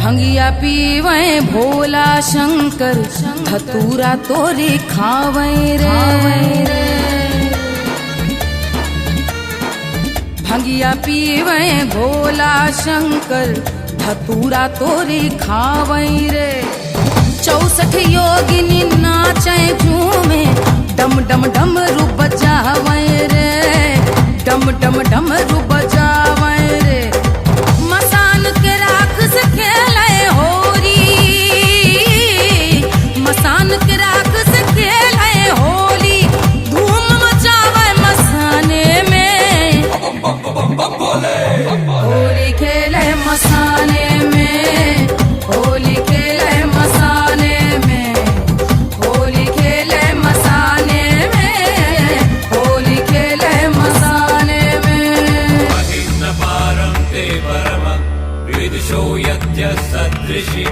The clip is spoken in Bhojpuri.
भंगिया पीवे भोला शंकर, धतूरा तोरे खावे रे। भंगिया पीवे भोला शंकर, धतूरा तोरे खावे रे। 64 योगिनी नाचे झूमे, डम डम डमरू बजावे रे। डम डम डमरू बजावे रे। मसान के राख से खेले होरी, मसान के राख से खेले होली। धूम मचावे मसाने में, होली खेले मसाने में, होली खेले मसाने में, होली खेले मसाने में, होली खेले मसाने में। महिन्द्र पारं ते परम विदुषो यज्ञ सदृशि।